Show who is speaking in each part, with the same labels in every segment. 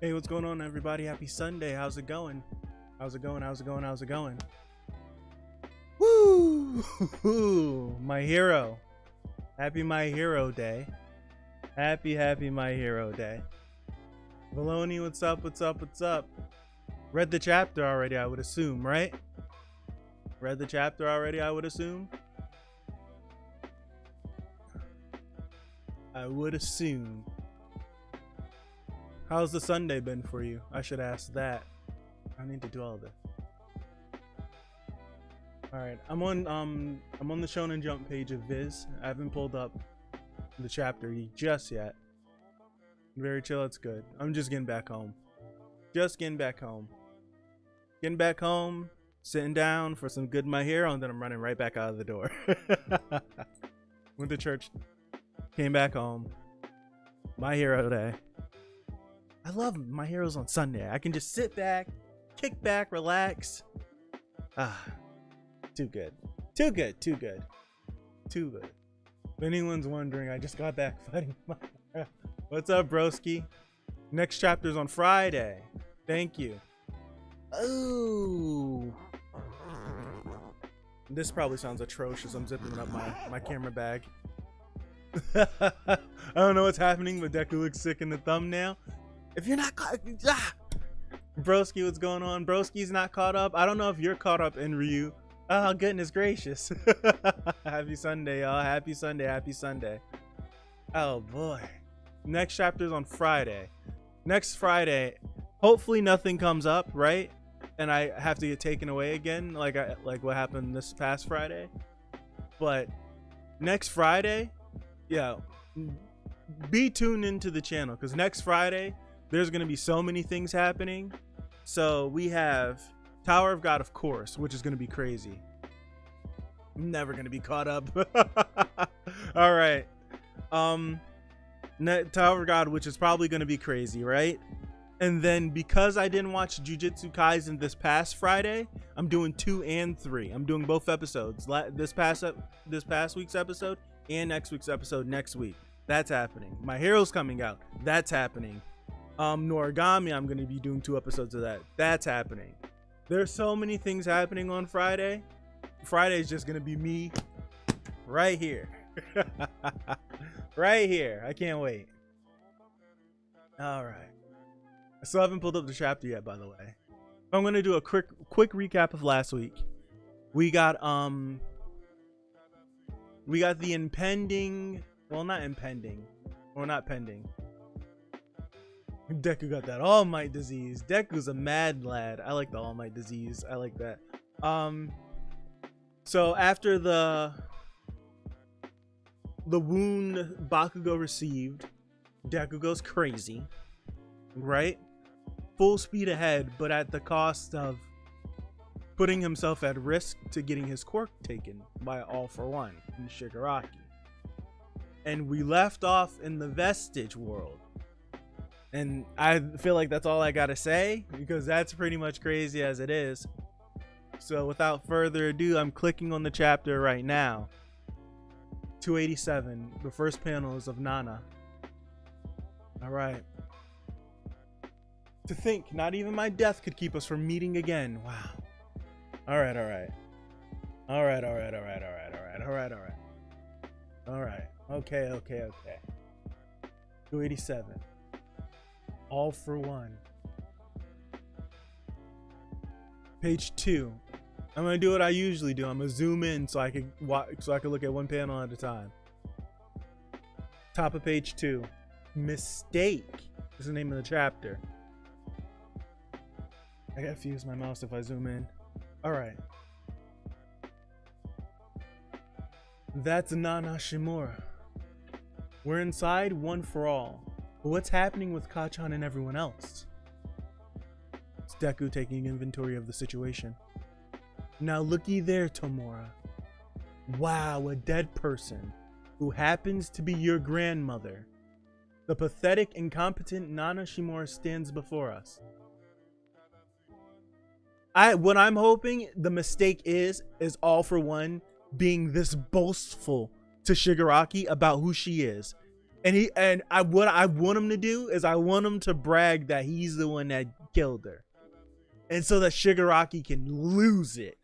Speaker 1: Hey, what's going on, everybody? Happy Sunday. How's it going? How's it going? How's it going? How's it going? Woo! My hero. Happy My Hero Day. Happy My Hero Day. Valoni, what's up? What's up? What's up? Read the chapter already, I would assume, right? Read the chapter already, I would assume? I would assume. How's the Sunday been for you? I should ask that. I need to do all this. All right, I'm on the Shonen Jump page of Viz. I haven't pulled up the chapter just yet. Very chill. It's good. I'm just getting back home. Just getting back home. Getting back home, sitting down for some good My Hero, and then I'm running right back out of the door. Went to church, came back home. My Hero Day. I love My Heroes on Sunday. I can just sit back, kick back, relax. Too good. Too good. Too good. Too good. If anyone's wondering, I just got back fighting my... What's up, broski? Next chapter's on Friday. Thank you. Oh. This probably sounds atrocious. I'm zipping up my camera bag. I don't know what's happening, but Deku looks sick in the thumbnail. If you're not caught... Broski, what's going on? Broski's not caught up. I don't know if you're caught up in Ryu. Oh, goodness gracious. Happy Sunday, y'all. Happy Sunday. Happy Sunday. Oh, boy. Next chapter's on Friday. Next Friday, hopefully nothing comes up, right? And I have to get taken away again, like what happened this past Friday. But next Friday, yeah, be tuned into the channel, because next Friday, there's going to be so many things happening. So we have Tower of God, of course, which is going to be crazy. I'm never going to be caught up. All right. Tower of God, which is probably going to be crazy, right? And then because I didn't watch Jujutsu Kaisen this past Friday, I'm doing 2 and 3. I'm doing both episodes. This past week's episode and next week's episode next week. That's happening. My Hero's coming out. That's happening. Noragami, I'm going to be doing 2 episodes of that. That's happening. There's so many things happening on Friday. Friday is just going to be me right here. Right here. I can't wait. All right. I still haven't pulled up the chapter yet, by the way. I'm going to do a quick recap of last week. We got the impending, well, not impending, or not pending. Deku got that All Might disease. Deku's a mad lad. I like the All Might disease. I like that. So after the wound Bakugo received, Deku goes crazy, right? Full speed ahead, but at the cost of putting himself at risk to getting his quirk taken by All for One in Shigaraki. And we left off in the Vestige world. And I feel like that's all I gotta say, because that's pretty much crazy as it is. So without further ado, I'm clicking on the chapter right now. 287, the first panel is of Nana. All right. To think, not even my death could keep us from meeting again. Wow. All right. Okay. 287. All for One. Page 2. I'm gonna do what I usually do. I'm gonna zoom in so I can look at one panel at a time. Top of page 2. Mistake is the name of the chapter. I gotta fuse my mouse if I zoom in. All right. That's Nana Shimura. We're inside one for all. But what's happening with Kachan and everyone else? It's Deku taking inventory of the situation. Now looky there, Tomura. Wow, a dead person who happens to be your grandmother. The pathetic, incompetent Nana Shimura stands before us. What I'm hoping the mistake is All for One being this boastful to Shigaraki about who she is. What I want him to do is I want him to brag that he's the one that killed her. And so that Shigaraki can lose it.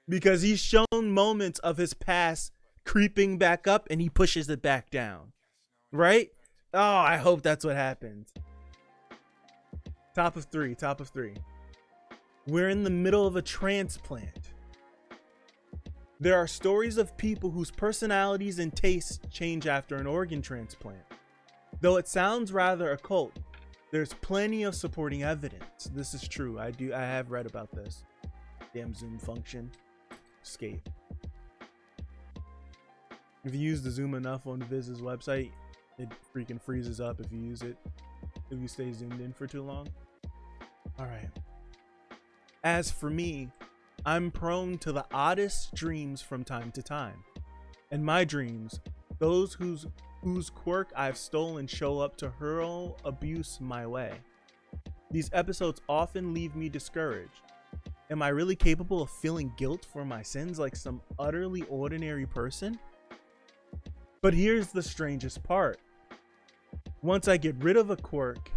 Speaker 1: Because he's shown moments of his past creeping back up and he pushes it back down. Right? Oh, I hope that's what happens. Top of three. We're in the middle of a transplant. There are stories of people whose personalities and tastes change after an organ transplant. Though it sounds rather occult, there's plenty of supporting evidence. This is true. I have read about this. Damn zoom function. Escape. If you use the zoom enough on Viz's website, it freaking freezes up if you use it. If you stay zoomed in for too long. Alright. As for me, I'm prone to the oddest dreams from time to time. In my dreams, those whose quirk I've stolen show up to hurl abuse my way. These episodes often leave me discouraged. Am I really capable of feeling guilt for my sins like some utterly ordinary person? But here's the strangest part. Once I get rid of a quirk,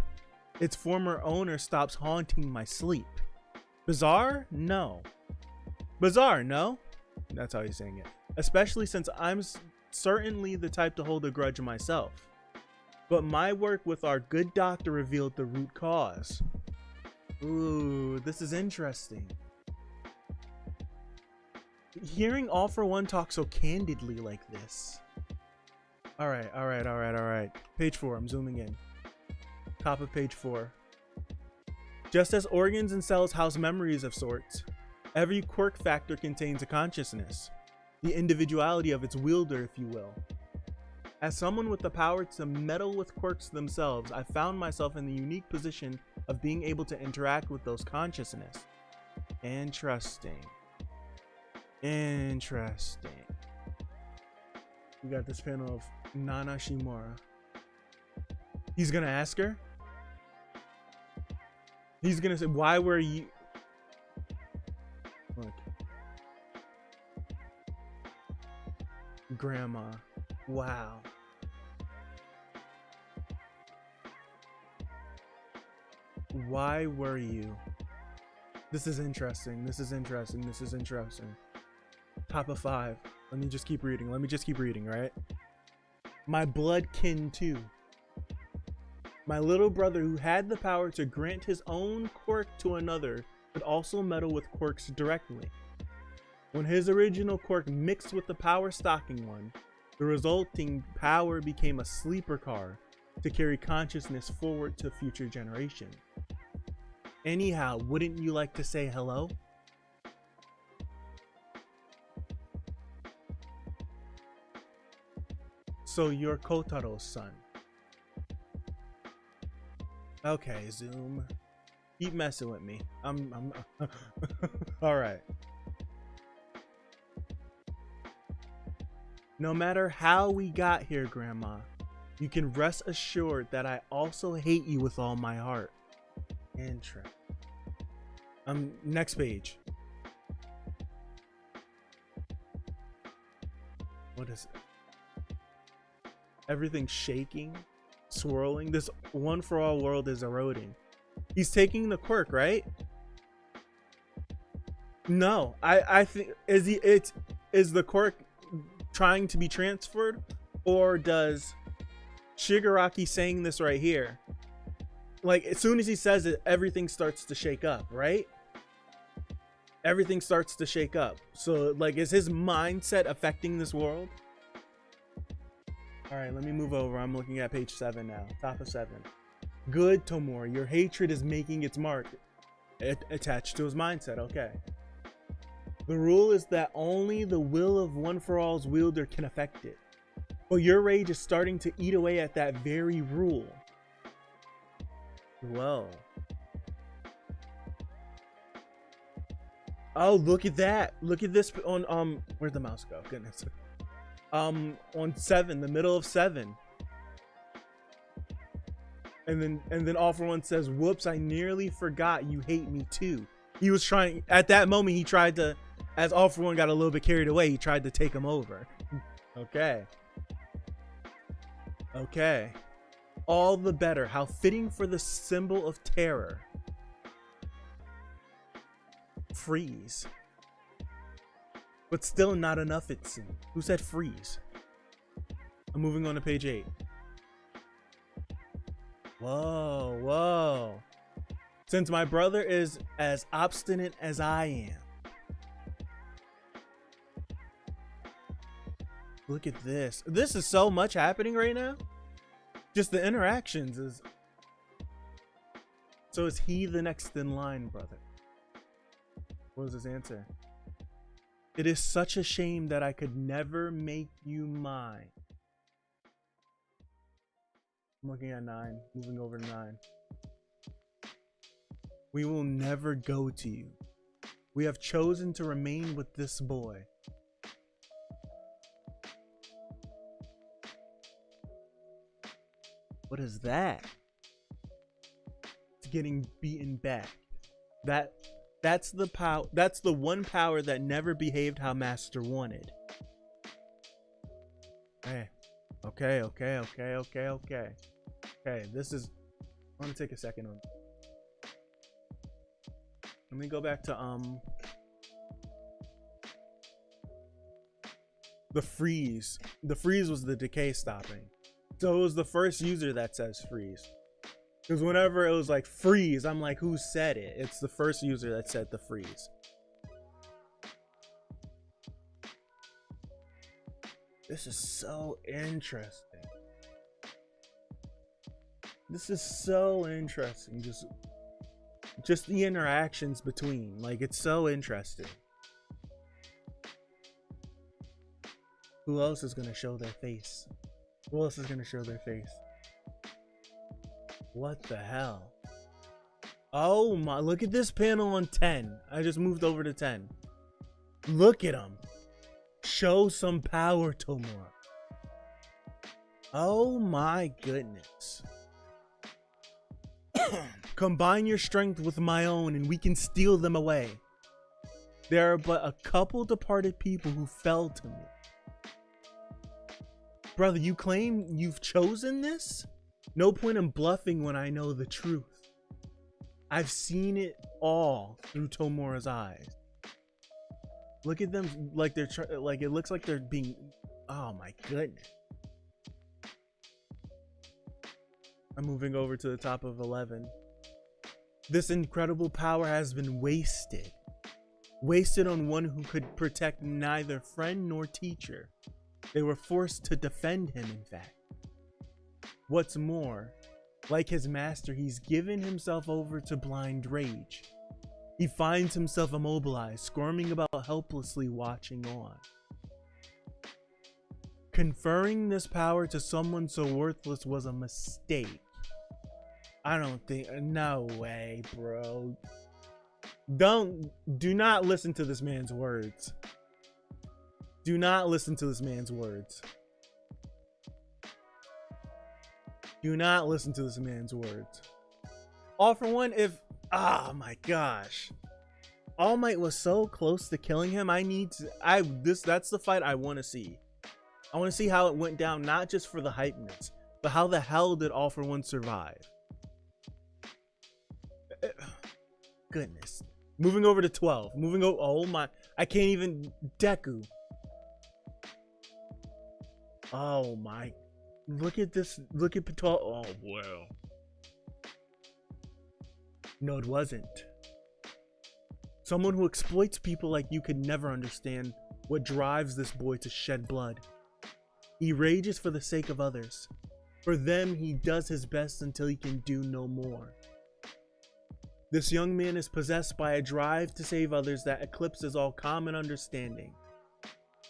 Speaker 1: its former owner stops haunting my sleep. Bizarre? No. Bizarre, no? That's how he's saying it. Especially since I'm certainly the type to hold a grudge myself. But my work with our good doctor revealed the root cause. Ooh, this is interesting. Hearing All For One talk so candidly like this. Alright. Page 4, I'm zooming in. Top of page 4. Just as organs and cells house memories of sorts, every quirk factor contains a consciousness, the individuality of its wielder, if you will. As someone with the power to meddle with quirks themselves, I found myself in the unique position of being able to interact with those consciousness. Interesting. We got this panel of Nana Shimura. He's gonna ask her. He's gonna say, why were you... Look. Grandma. Wow. Why were you? This is interesting. Top of 5. Let me just keep reading, right? My blood kin too. My little brother, who had the power to grant his own quirk to another, could also meddle with quirks directly. When his original quirk mixed with the power stocking one, the resulting power became a sleeper car to carry consciousness forward to future generations. Anyhow, wouldn't you like to say hello? So you're Kotaro's son. Okay, Zoom. Keep messing with me. I'm all right. No matter how we got here, Grandma, you can rest assured that I also hate you with all my heart. Intro. Next page. What is it? Everything's shaking, swirling. This one for all world is eroding. He's taking the quirk, right? No, I think is the quirk trying to be transferred, or does Shigaraki saying this right here? Like, as soon as he says it, everything starts to shake up, right? Everything starts to shake up. So, like, is his mindset affecting this world? All right, let me move over. I'm looking at page 7 now. Top of 7. Good, Tomori. Your hatred is making its mark. Attached to his mindset. Okay. The rule is that only the will of One for All's wielder can affect it. But your rage is starting to eat away at that very rule. Whoa. Oh, look at that. Look at this on where'd the mouse go? Goodness. On 7, the middle of 7. And then All For One says, "Whoops, I nearly forgot you hate me too." He was trying at that moment, he tried to, as All For One got a little bit carried away, he tried to take him over. Okay. Okay. All the better. How fitting for the symbol of terror. Freeze. But still not enough, it seems. Who said freeze? I'm moving on to page 8. Whoa, whoa. Since my brother is as obstinate as I am. Look at this. This is so much happening right now. Just the interactions is... So is he the next in line, brother? What was his answer? It is such a shame that I could never make you mine. I'm looking at 9, moving over to 9. We will never go to you. We have chosen to remain with this boy. What is that? It's getting beaten back. That's the power. That's the one power that never behaved how Master wanted. Hey. Okay. Okay, this is... I want to take a second on... Let me go back to the freeze. The freeze was the decay stopping. So it was the first user that says freeze. Because whenever it was like freeze, I'm like, who said it? It's the first user that said the freeze. This is so interesting. This is so interesting. Just the interactions between. Like, it's so interesting. Who else is gonna show their face? Who else is gonna show their face? What the hell? Oh my, look at this panel on 10. I just moved over to 10. Look at him. Show some power, Tomura. Oh my goodness. Combine your strength with my own and we can steal them away. There are but a couple departed people who fell to me. Brother, you claim you've chosen this? No point in bluffing when I know the truth. I've seen it all through Tomura's eyes. Look at them, like they're like, it looks like they're being... Oh my goodness. I'm moving over to the top of 11. This incredible power has been wasted. Wasted on one who could protect neither friend nor teacher. They were forced to defend him, in fact. What's more, like his master, he's given himself over to blind rage. He finds himself immobilized, squirming about helplessly watching on. Conferring this power to someone so worthless was a mistake. I don't think... No way, bro. Do not listen to this man's words. Do not listen to this man's words. Do not listen to this man's words. All for one, if... Oh my gosh. All Might was so close to killing him. That's the fight I want to see. I want to see how it went down, not just for the hypeness, but how the hell did All for One survive? Goodness. Moving over to 12. Oh my. I can't even... Deku. Oh my. Look at this. Look at Patel. Oh, wow. No, it wasn't. Someone who exploits people like you could never understand what drives this boy to shed blood. He rages for the sake of others. For them, he does his best until he can do no more. This young man is possessed by a drive to save others that eclipses all common understanding.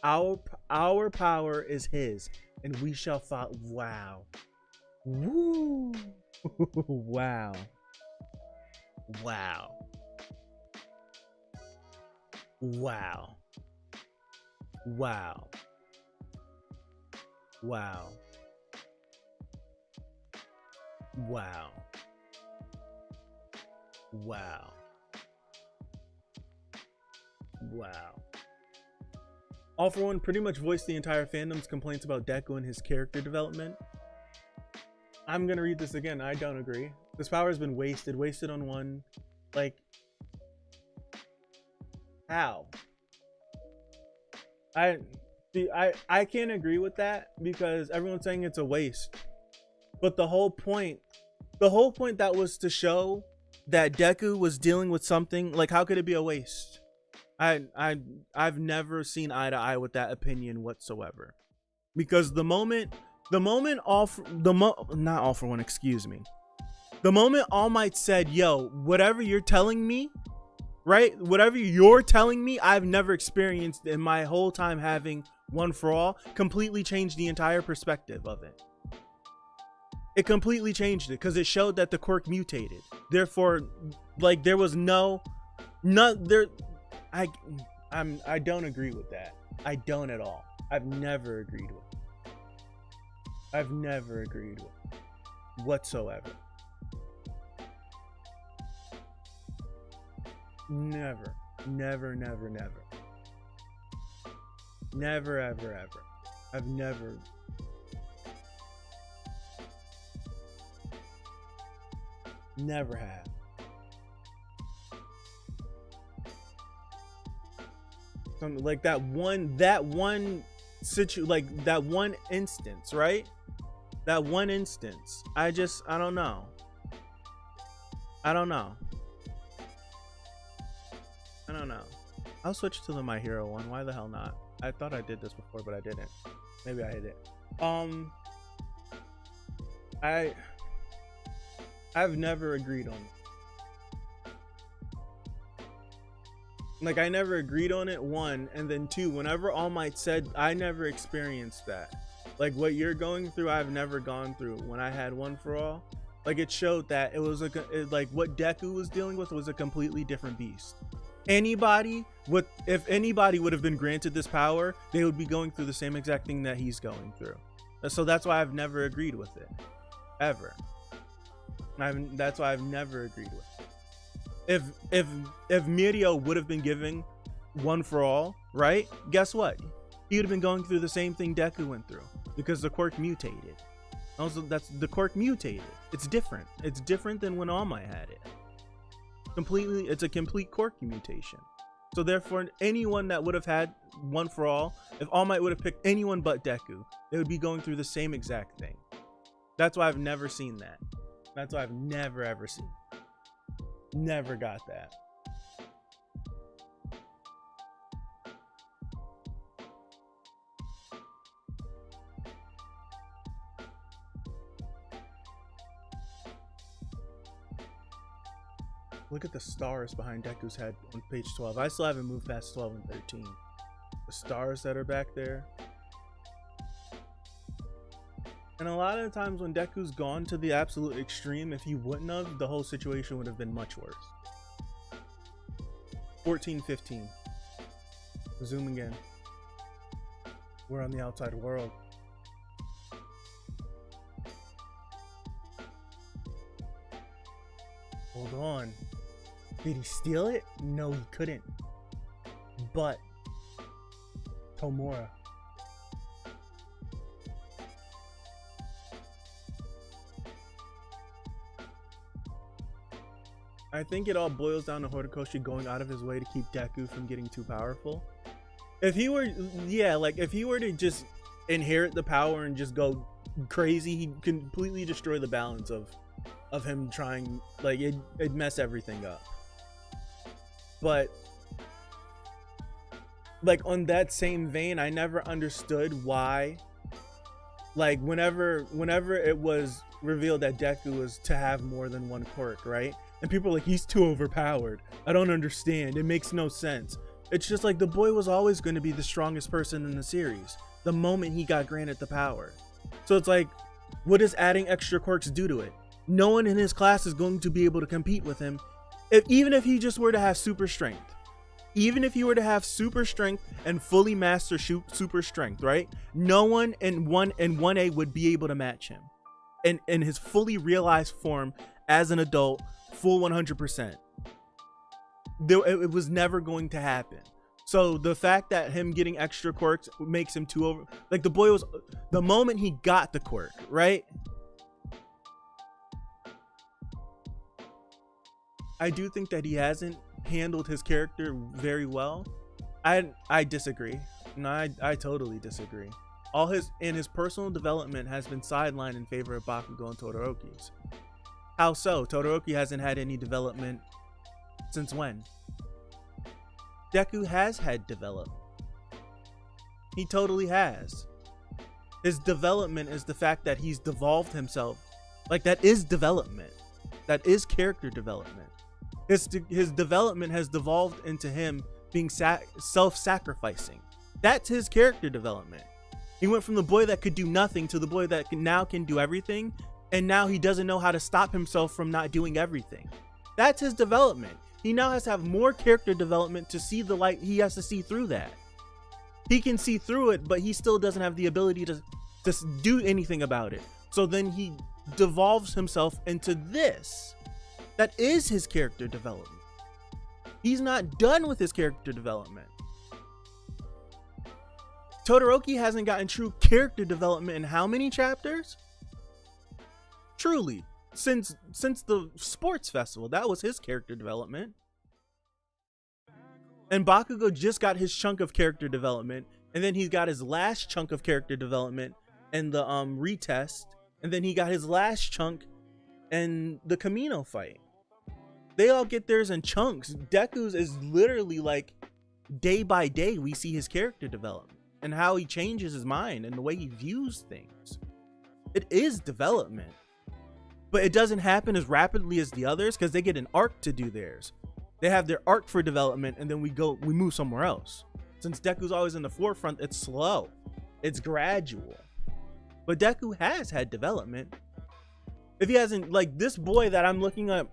Speaker 1: Our power is his, and we shall follow. Wow. Woo. Wow. Wow. Wow. Wow. Wow. Wow. Wow. Wow. All for One pretty much voiced the entire fandom's complaints about Deku and his character development. I'm gonna read this again. I don't agree. This power has been wasted on one. Like, how? I can't agree with that because everyone's saying it's a waste. But the whole point that was to show that Deku was dealing with something. Like, how could it be a waste? I've never seen eye to eye with that opinion whatsoever. Because the moment All Might said, yo, whatever you're telling me, right? Whatever you're telling me, I've never experienced in my whole time having One for All, completely changed the entire perspective of it. It completely changed it because it showed that the quirk mutated. Therefore, like, there was I don't agree with that. I don't at all. I've never agreed with it. I've never agreed with it whatsoever. Never, never, never, never. Never, ever, ever. I've never. Never have. Something like that one instance, right? That one instance. I don't know. I don't know. I'll switch to the My Hero one. Why the hell not? I thought I did this before, but I didn't. Maybe I hit it. I've never agreed on it. Like, I never agreed on it, one, and then two, whenever All Might said, I never experienced that. Like, what you're going through, I've never gone through. When I had One for All, like, it showed that it was like what Deku was dealing with was a completely different beast. If anybody would have been granted this power, they would be going through the same exact thing that he's going through. So that's why I've never agreed with it, ever. That's why I've never agreed with it. If Mirio would have been given One for All, right? Guess what? He would have been going through the same thing Deku went through because the quirk mutated. Also, the quirk mutated. It's different. It's different than when All Might had it. Completely, it's a complete quirk mutation. So therefore, anyone that would have had One for All, if All Might would have picked anyone but Deku, they would be going through the same exact thing. That's why I've never seen that. That's why I've never ever seen. Never got that. Look at the stars behind Deku's head on page 12. I still haven't moved past 12 and 13. The stars that are back there. And a lot of the times when Deku's gone to the absolute extreme, if he wouldn't have, the whole situation would have been much worse. 14, 15. Zooming in. We're on the outside world. Hold on. Did he steal it? No, he couldn't. But Tomura. I think it all boils down to Horikoshi going out of his way to keep Deku from getting too powerful. If he were, if he were to just inherit the power and just go crazy, he'd completely destroy the balance of him trying, like, it'd mess everything up. But, like, on that same vein, I never understood why, like, whenever it was revealed that Deku was to have more than one quirk, right? And people are like, he's too overpowered. I don't understand. It makes no sense. It's just like the boy was always going to be the strongest person in the series the moment he got granted the power. So it's like, what does adding extra quirks do to it? No one in his class is going to be able to compete with him. Even if he just were to have super strength. Even if he were to have super strength and fully master super strength, right? No one in 1A would be able to match him. In his fully realized form as an adult, full 100%. It was never going to happen. So the fact that him getting extra quirks makes him too over, like, the boy was, the moment he got the quirk, right? I do think that he hasn't handled his character very well. I disagree. No, I totally disagree. His personal development has been sidelined in favor of Bakugo and Todoroki's. How so? Todoroki hasn't had any development since when? Deku has had development. He totally has. His development is the fact that he's devolved himself. Like, that is development. That is character development. His development has devolved into him being self-sacrificing. That's his character development. He went from the boy that could do nothing to the boy that now can do everything, and now he doesn't know how to stop himself from not doing everything. That's his development. He now has to have more character development to see the light. He has to see through that. He can see through it, but he still doesn't have the ability to do anything about it. So then he devolves himself into this. That is his character development. He's not done with his character development. Todoroki hasn't gotten true character development in how many chapters? Truly, since the sports festival, that was his character development. And Bakugo just got his chunk of character development, and then he got his last chunk of character development in the retest, and then he got his last chunk in the Kamino fight. They all get theirs in chunks. Deku's is literally like day by day we see his character development and how he changes his mind and the way he views things. It is development, but it doesn't happen as rapidly as the others because they get an arc to do theirs. They have their arc for development, and then we move somewhere else. Since Deku's always in the forefront, it's slow, it's gradual. But Deku has had development. If he hasn't, like this boy that I'm looking at,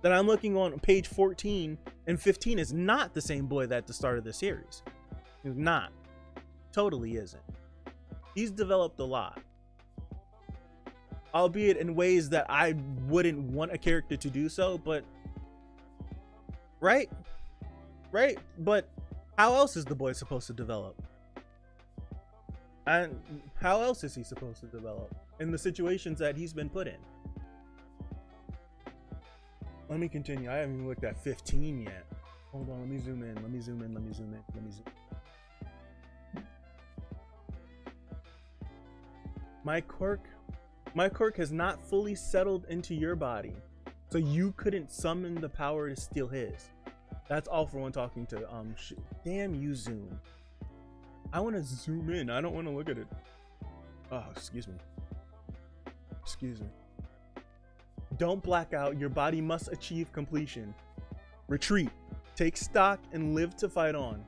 Speaker 1: that I'm looking on page 14 and 15 is not the same boy that at the start of the series. He's not. Totally isn't. He's developed a lot. Albeit in ways that I wouldn't want a character to do so, but right? But how else is the boy supposed to develop? And how else is he supposed to develop in the situations that he's been put in? Let me continue. I haven't even looked at 15 yet. Hold on, let me zoom in. My quirk has not fully settled into your body, so you couldn't summon the power to steal his. That's all for one talking to damn you, Zoom. I want to zoom in. I don't want to look at it. Oh, excuse me. Don't black out. Your body must achieve completion. Retreat. Take stock and live to fight on.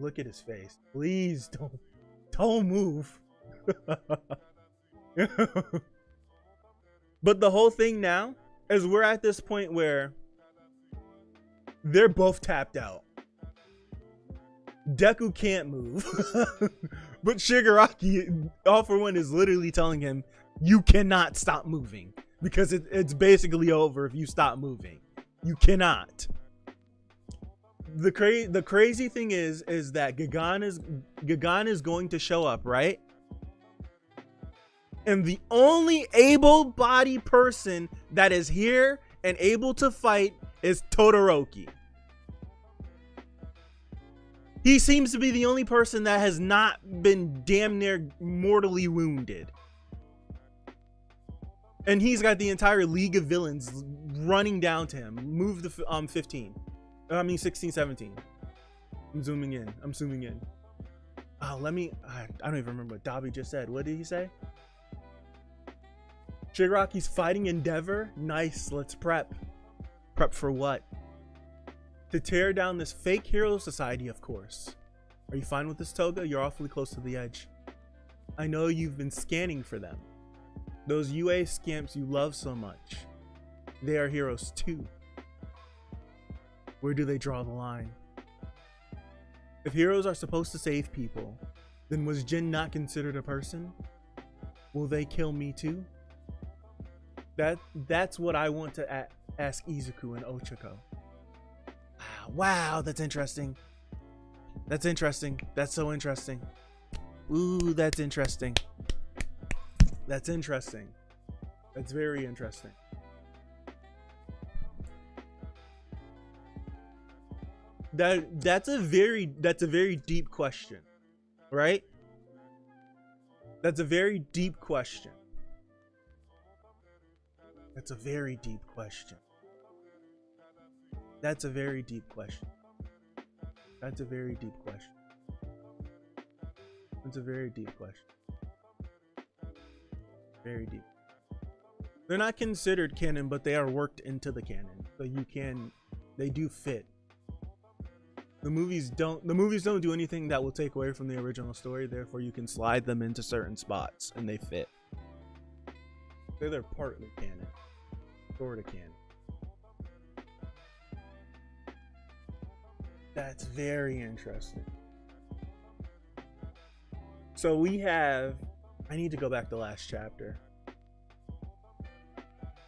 Speaker 1: Look at his face. Please don't move. But the whole thing now is we're at this point where they're both tapped out. Deku can't move. But Shigaraki, all for one, is literally telling him, you cannot stop moving. Because it's basically over if you stop moving. You cannot. The crazy thing is that Gagan is going to show up, right? And the only able-bodied person that is here and able to fight is Todoroki. He seems to be the only person that has not been damn near mortally wounded. And he's got the entire League of Villains running down to him. Move the 16, 17. I'm zooming in. Oh, I don't even remember what Dabi just said. What did he say? Shigaraki's fighting endeavor? Nice, let's prep. Prep for what? To tear down this fake hero society, of course. Are you fine with this, Toga? You're awfully close to the edge. I know you've been scanning for them. Those UA scamps you love so much. They are heroes too. Where do they draw the line? If heroes are supposed to save people, then was Jin not considered a person? Will they kill me too? That's what I want to ask Izuku and Ochako. Wow, that's interesting. That's so interesting. Ooh, that's interesting. That's very interesting. That's a very deep question, right? That's a very deep question. That's a very deep question. That's a very deep question. That's a very deep question. That's a very deep question. Very deep. They're not considered canon, but they are worked into the canon. So they do fit. The movies don't do anything that will take away from the original story, therefore you can slide them into certain spots and they fit. So they're partly canon. Sort of canon. That's very interesting. So we have, I need to go back to last chapter.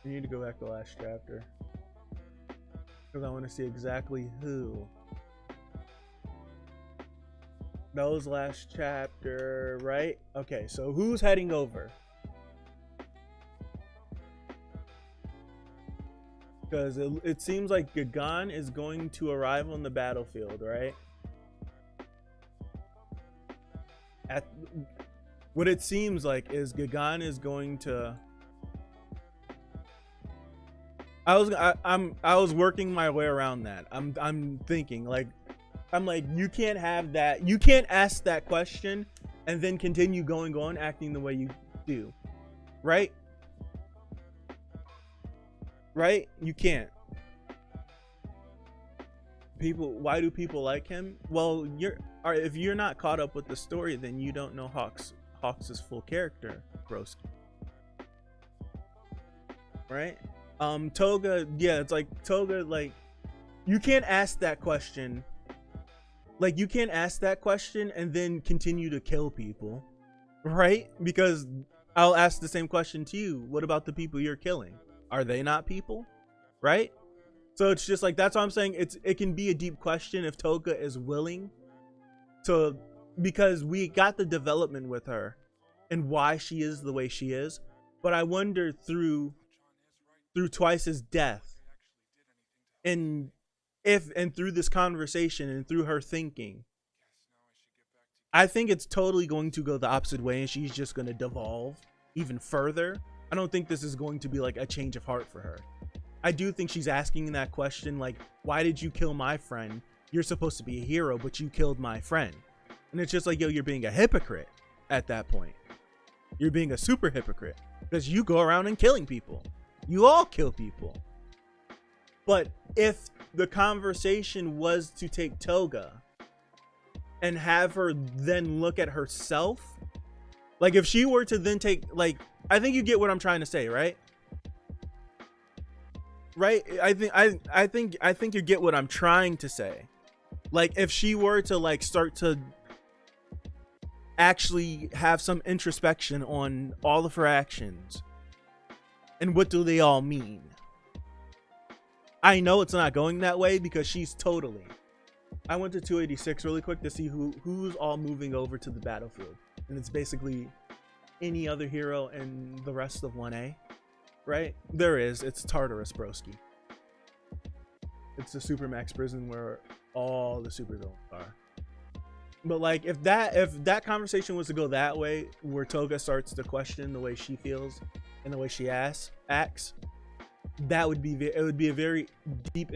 Speaker 1: Because I want to see exactly who. That was last chapter, right? Okay, so who's heading over? Because it seems like Gagan is going to arrive on the battlefield, right? What it seems like is Gagan is going to. I was working my way around that. I'm thinking like you can't have that. You can't ask that question and then continue going on acting the way you do, right? Right? You can't. Why do people like him? Well, if you're not caught up with the story, then you don't know Hawks' full character, Broski. Right? Toga, yeah, it's like Toga, like you can't ask that question. Like you can't ask that question and then continue to kill people, right? Because I'll ask the same question to you. What about the people you're killing? Are they not people? Right? So it's just like, that's what I'm saying. It can be a deep question if Toga is willing to, because we got the development with her and why she is the way she is. But I wonder through Twice's death and through this conversation and through her thinking, I think it's totally going to go the opposite way and she's just going to devolve even further. I don't think this is going to be like a change of heart for her. I do think she's asking that question like, why did you kill my friend? You're supposed to be a hero, but you killed my friend. And it's just like, yo, you're being a hypocrite at that point. You're being a super hypocrite because you go around and killing people. You all kill people. But if the conversation was to take Toga and have her then look at herself, like if she were to then take, like, I think you get what I'm trying to say, right? Right? I think you get what I'm trying to say. Like if she were to like start to actually have some introspection on all of her actions and what do they all mean. I know it's not going that way because she's totally. I went to 286 really quick to see who's all moving over to the battlefield. And it's basically any other hero and the rest of 1A, right? There is. It's Tartarus, broski. It's the Supermax prison where all the supervillains are. But like, if that conversation was to go that way, where Toga starts to question the way she feels and the way she acts, it would be a very deep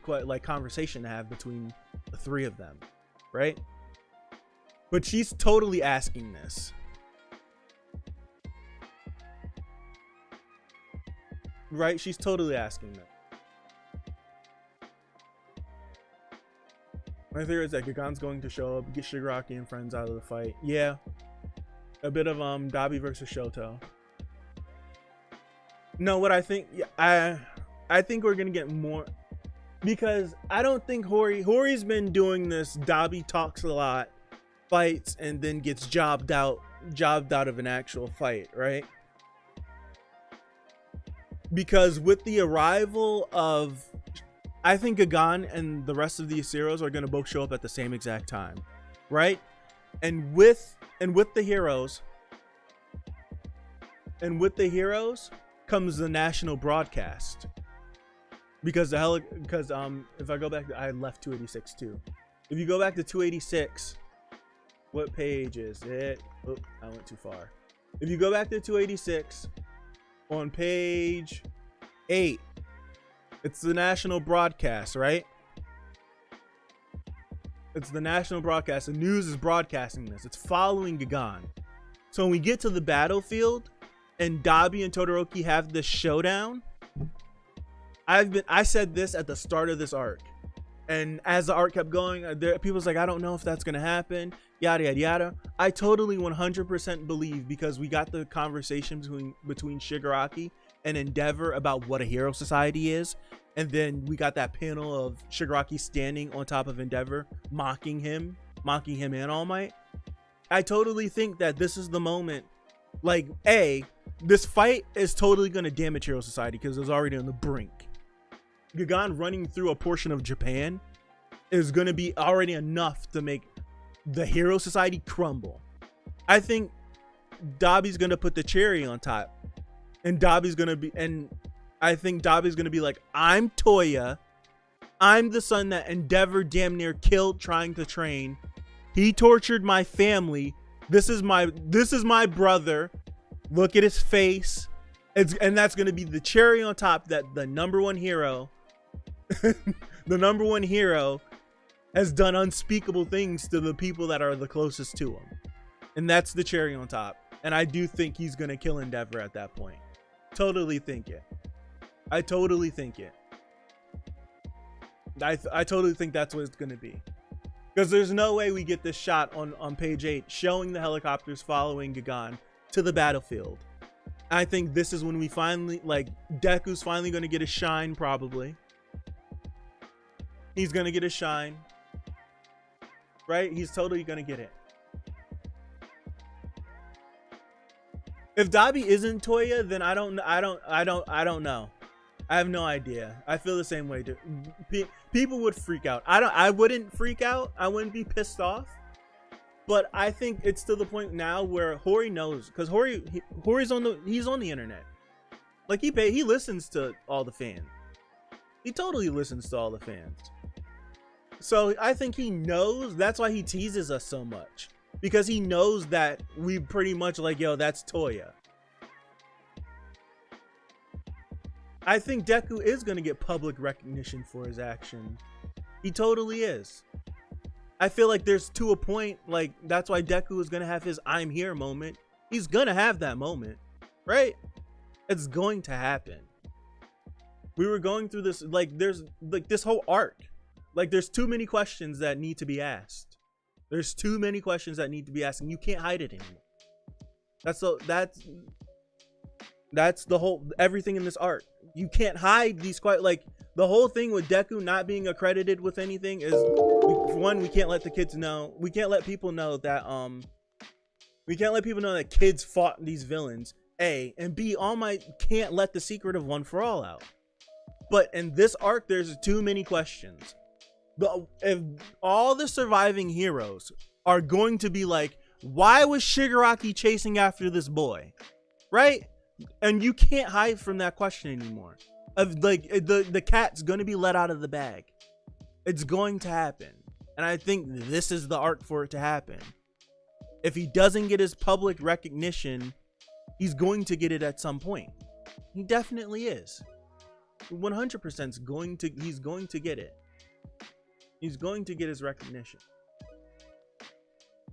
Speaker 1: like conversation to have between the three of them, right? But she's totally asking this. Right? She's totally asking that. My theory is that Gagan's going to show up, get Shigaraki and friends out of the fight. Yeah. A bit of Dabi versus Shoto. No, what I think, I think we're gonna get more, because I don't think Hori's been doing this Dabi talks a lot, fights, and then gets jobbed out of an actual fight, right? Because with the arrival of, I think Gagan and the rest of these heroes are going to both show up at the same exact time, right? And with the heroes comes the national broadcast, because if I go back, I left 286 too. If you go back to 286, what page is it? Oh, I went too far. If you go back to 286, on page 8, it's the national broadcast, right? It's the national broadcast. The news is broadcasting this. It's following Gigan. So when we get to the battlefield and Dabi and Todoroki have this showdown, I said this at the start of this arc. And as the arc kept going, people's like, I don't know if that's going to happen. Yada, yada, yada. I totally 100% believe, because we got the conversation between Shigaraki and Endeavor about what a hero society is. And then we got that panel of Shigaraki standing on top of Endeavor, mocking him and All Might. I totally think that this is the moment. Like, this fight is totally going to damage hero society because it's already on the brink. Gigan running through a portion of Japan is going to be already enough to make the hero society crumble. I think Dabi's going to put the cherry on top, and I think Dabi's going to be like, I'm Toya. I'm the son that Endeavor damn near killed trying to train. He tortured my family. This is my brother. Look at his face. And that's going to be the cherry on top, that the number one hero has done unspeakable things to the people that are the closest to him. And that's the cherry on top. And I do think he's going to kill Endeavor at that point. Totally think it. I totally think it. I totally think that's what it's going to be. Because there's no way we get this shot on page 8 showing the helicopters following Gigan to the battlefield. I think this is when we finally, like, Deku's finally going to get a shine, probably. He's going to get a shine. Right? He's totally going to get it. If Dabi isn't Toya, then I don't know. I have no idea. I feel the same way. People would freak out. I wouldn't freak out. I wouldn't be pissed off. But I think it's to the point now where Hori knows, because Hori's on the internet. Like, he listens to all the fans. He totally listens to all the fans. So I think he knows. That's why he teases us so much, because he knows that we pretty much like, yo, that's Toya. I think Deku is going to get public recognition for his action. He totally is. I feel like there's to a point, like, that's why Deku is going to have his I'm here moment. He's going to have that moment, right? It's going to happen. We were going through this, like, there's like this whole arc. Like, there's too many questions that need to be asked. There's too many questions that need to be asked, and you can't hide it anymore. That's the whole, everything in this arc. You can't hide these like, the whole thing with Deku not being accredited with anything is, one, we can't let the kids know. We can't let people know that kids fought these villains. A, and B, All Might can't let the secret of One for All out. But in this arc, there's too many questions. If all the surviving heroes are going to be like, why was Shigaraki chasing after this boy? Right? And you can't hide from that question anymore. Of like, the cat's gonna be let out of the bag. It's going to happen. And I think this is the arc for it to happen. If he doesn't get his public recognition, he's going to get it at some point. He definitely is. 100% he's going to get it. He's going to get his recognition.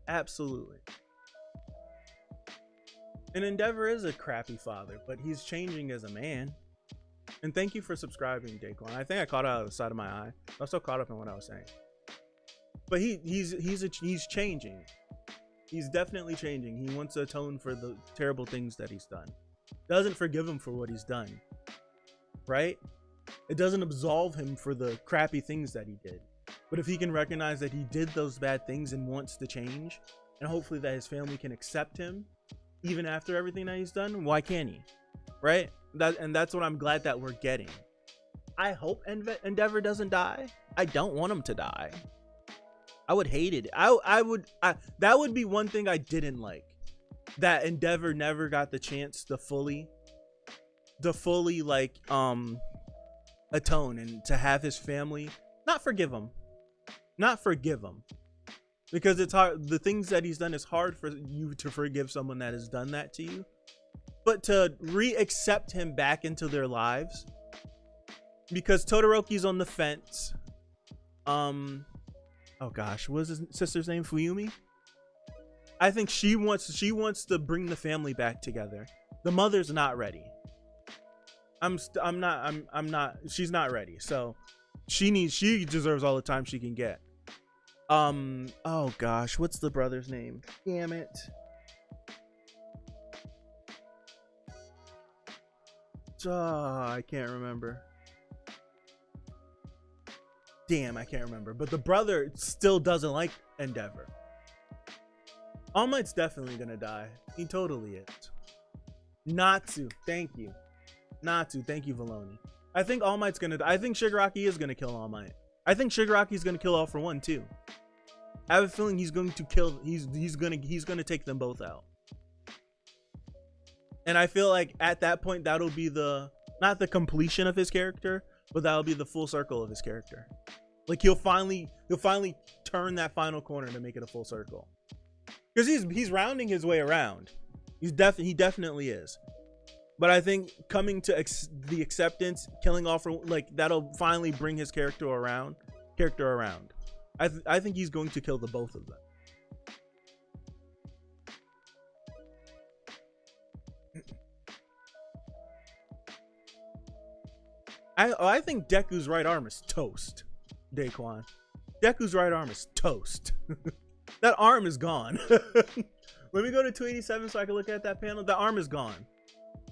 Speaker 1: Absolutely. And Endeavor is a crappy father, but he's changing as a man. And thank you for subscribing, Deku. I think I caught it out of the side of my eye. I was so caught up in what I was saying. But he's changing. He's definitely changing. He wants to atone for the terrible things that he's done. Doesn't forgive him for what he's done. Right? It doesn't absolve him for the crappy things that he did. But if he can recognize that he did those bad things and wants to change, and hopefully that his family can accept him, even after everything that he's done, why can't he? Right? That's what I'm glad that we're getting. I hope Endeavor doesn't die. I don't want him to die. I would hate it. That would be one thing I didn't like. That Endeavor never got the chance to fully like atone and to have his family not forgive him, because it's hard. The things that he's done is hard for you to forgive someone that has done that to you, but to re-accept him back into their lives, because Todoroki's on the fence. Oh gosh, what was his sister's name? Fuyumi. I think she wants to bring the family back together. The mother's not ready. She's not ready. So she deserves all the time she can get. Oh gosh, what's the brother's name? Damn it. I can't remember. Damn, I can't remember. But the brother still doesn't like Endeavor. All Might's definitely gonna die. He totally is. Natsu, thank you. Natsu, thank you, Valoni. I think All Might's gonna die. I think Shigaraki is gonna kill All Might. I think Shigaraki's gonna kill All for One too. I have a feeling he's going to kill. He's gonna take them both out. And I feel like at that point that'll be not the completion of his character, but that'll be the full circle of his character. Like he'll finally turn that final corner to make it a full circle. Because he's rounding his way around. He definitely is. But I think coming to the acceptance, killing off, like that'll finally bring his character around. I think he's going to kill the both of them. I think Deku's right arm is toast. Daquan. Deku's right arm is toast. That arm is gone. Let me go to 287 so I can look at that panel. The arm is gone.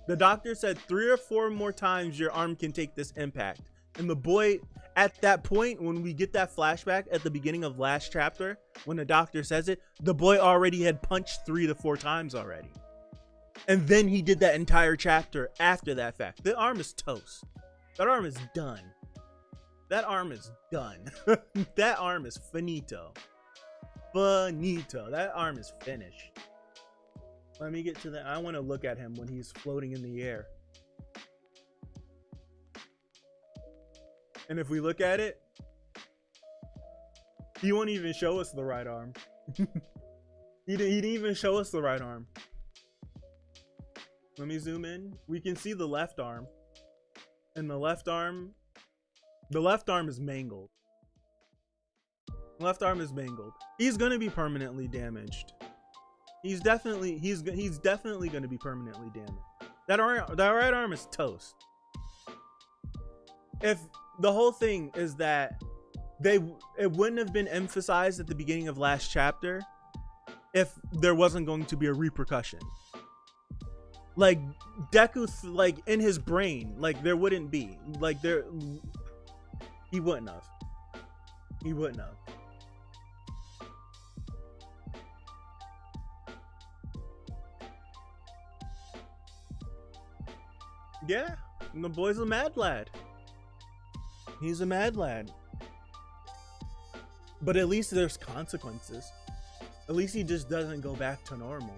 Speaker 1: The doctor said 3 or 4 more times your arm can take this impact. And the boy, at that point, when we get that flashback at the beginning of last chapter, when the doctor says it, the boy already had punched 3 to 4 times already. And then he did that entire chapter after that fact. The arm is toast. That arm is done. That arm is done. That arm is finito. Finito. That arm is finished. Let me get to that. I want to look at him when he's floating in the air. And if we look at it, he won't even show us the right arm. He didn't even show us the right arm. Let me zoom in. We can see the left arm. And the left arm is mangled. Left arm is mangled. He's gonna be permanently damaged. He's definitely gonna be permanently damaged. That right arm is toast. If the whole thing is that it wouldn't have been emphasized at the beginning of last chapter if there wasn't going to be a repercussion. Like Deku, like in his brain, like there wouldn't be, like he wouldn't have. Yeah, and the boy's a mad lad. He's a mad lad. But at least there's consequences. At least he just doesn't go back to normal.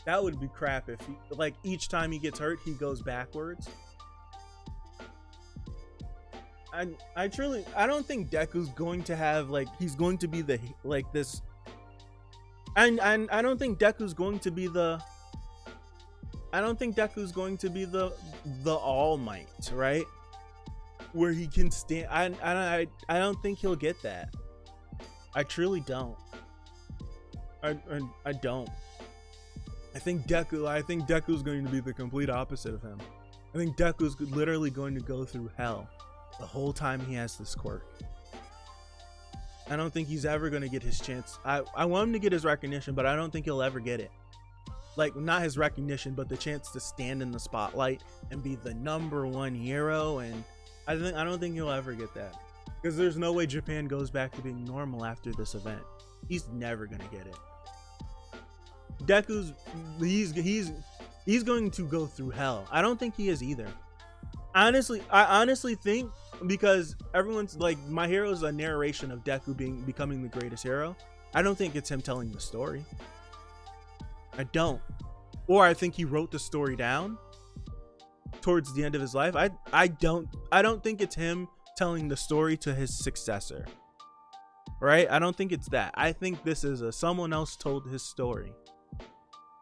Speaker 1: That would be crap if he, like, each time he gets hurt, he goes backwards. I don't think Deku's going to have, like, he's going to be the, like, this. And I don't think Deku's going to be the. I don't think Deku's going to be the All Might, right? Where he can stand. I don't think he'll get that. I truly don't. I don't. I think Deku's going to be the complete opposite of him. I think Deku's literally going to go through hell the whole time he has this quirk. I don't think he's ever going to get his chance. I want him to get his recognition, but I don't think he'll ever get it. Like, not his recognition, but the chance to stand in the spotlight and be the #1 hero. And I don't think he'll ever get that, because there's no way Japan goes back to being normal after this event. He's never gonna get it. Deku's he's going to go through hell. I don't think he is either. I honestly think, because everyone's like, My Hero is a narration of Deku becoming the greatest hero. I don't think it's him telling the story. I don't. Or I think he wrote the story down towards the end of his life. I don't think it's him telling the story to his successor. Right? I don't think it's that. I think this is someone else told his story.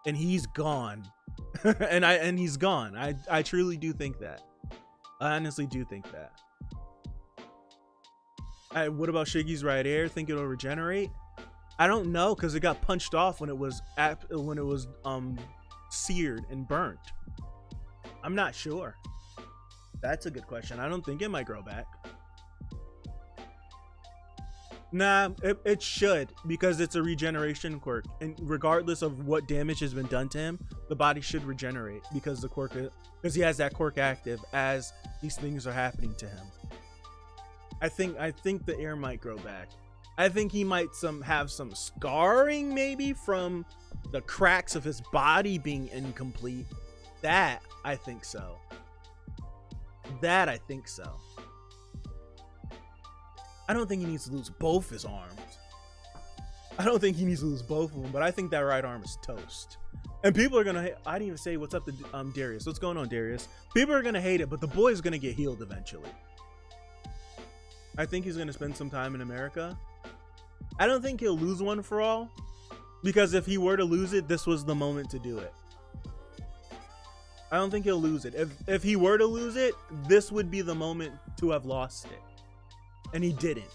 Speaker 1: And he's gone. and he's gone. I truly do think that. I honestly do think that. What about Shiggy's right ear? Think it'll regenerate? I don't know, because it got punched off when it was seared and burnt. I'm not sure. That's a good question. I don't think it might grow back. Nah, it should, because it's a regeneration quirk, and regardless of what damage has been done to him, the body should regenerate because he has that quirk active as these things are happening to him. I think the ear might grow back. I think he might have some scarring maybe from the cracks of his body being incomplete. That I think so. I don't think he needs to lose both his arms. I don't think he needs to lose both of them, but I think that right arm is toast. And people are gonna I didn't even say what's up to Darius. What's going on, Darius? People are gonna hate it, but the boy's gonna get healed eventually. I think he's gonna spend some time in America. I don't think he'll lose one for all, because if he were to lose it, this was the moment to do it. I don't think he'll lose it. If he were to lose it, this would be the moment to have lost it. And he didn't.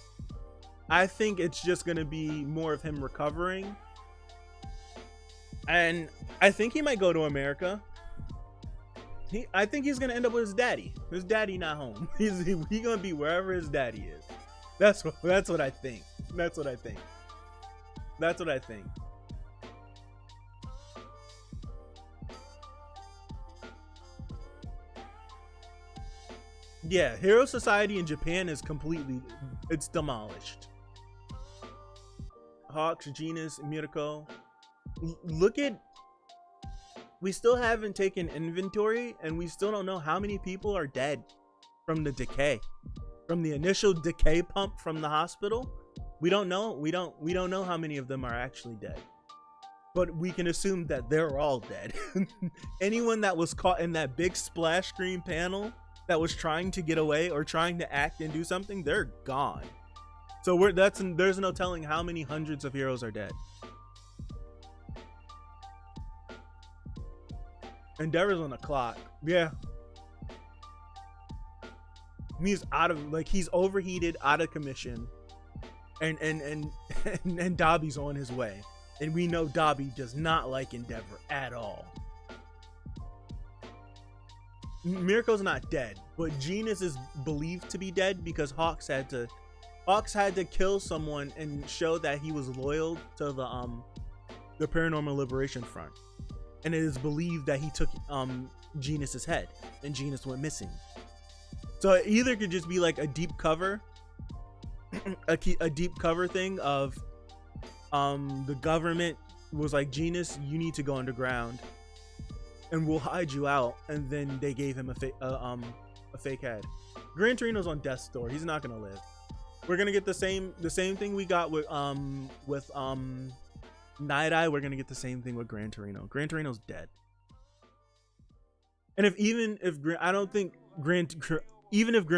Speaker 1: I think it's just going to be more of him recovering. And I think he might go to America. I think he's going to end up with his daddy. His daddy not home. He's going to be wherever his daddy is. That's what I think. That's what I think. Yeah, Hero Society in Japan is it's demolished. Hawks, Genus, Mirko. We still haven't taken inventory, and we still don't know how many people are dead from the decay. From the initial decay pump from the hospital. We don't know. We don't know how many of them are actually dead. But we can assume that they're all dead. Anyone that was caught in that big splash screen panel that was trying to get away or trying to act and do something, they're gone. So there's no telling how many hundreds of heroes are dead. Endeavor's on the clock. Yeah. He's he's overheated, out of commission. And Dobby's on his way. And we know Dobby does not like Endeavor at all. Mirko's not dead, but Genus is believed to be dead because Hawks had to kill someone and show that he was loyal to the Paranormal Liberation Front. And it is believed that he took Genus's head and Genus went missing. So it either could just be like a deep cover a deep cover thing of the government was like, Genus, you need to go underground and we'll hide you out, and then they gave him a fake head. Gran Torino's on death's door. He's not gonna live. We're gonna get the same thing we got with Night Eye. We're gonna get the same thing with Gran Torino. Gran Torino's dead. And even if Gran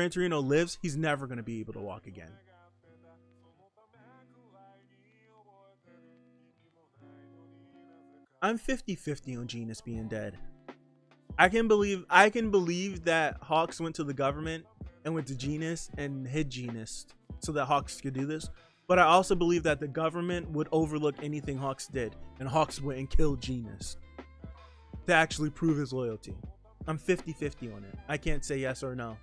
Speaker 1: Torino lives, he's never gonna be able to walk again. I'm 50-50 on Genus being dead. I can believe that Hawks went to the government and went to Genus and hid Genus so that Hawks could do this. But I also believe that the government would overlook anything Hawks did, and Hawks went and killed Genus to actually prove his loyalty. I'm 50-50 on it. I can't say yes or no.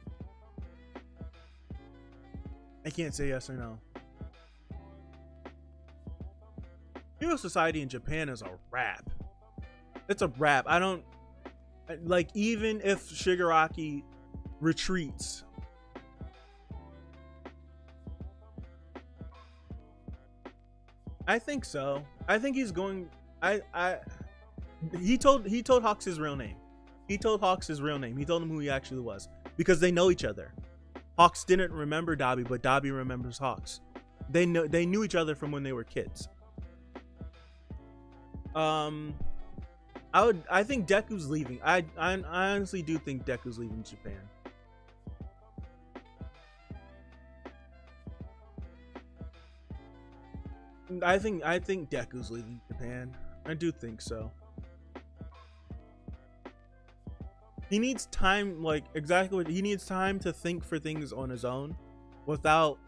Speaker 1: Hero Society in Japan is a wrap. It's a wrap. I don't like, even if Shigaraki retreats, I think so. I think he's going. He told Hawks his real name. He told Hawks his real name. He told him who he actually was, because they know each other. Hawks didn't remember Dobby, but Dobby remembers Hawks. They knew each other from when they were kids. I think Deku's leaving. I honestly do think Deku's leaving Japan. I think Deku's leaving Japan. I do think so. He needs time, like exactly what he needs time to think for things on his own, without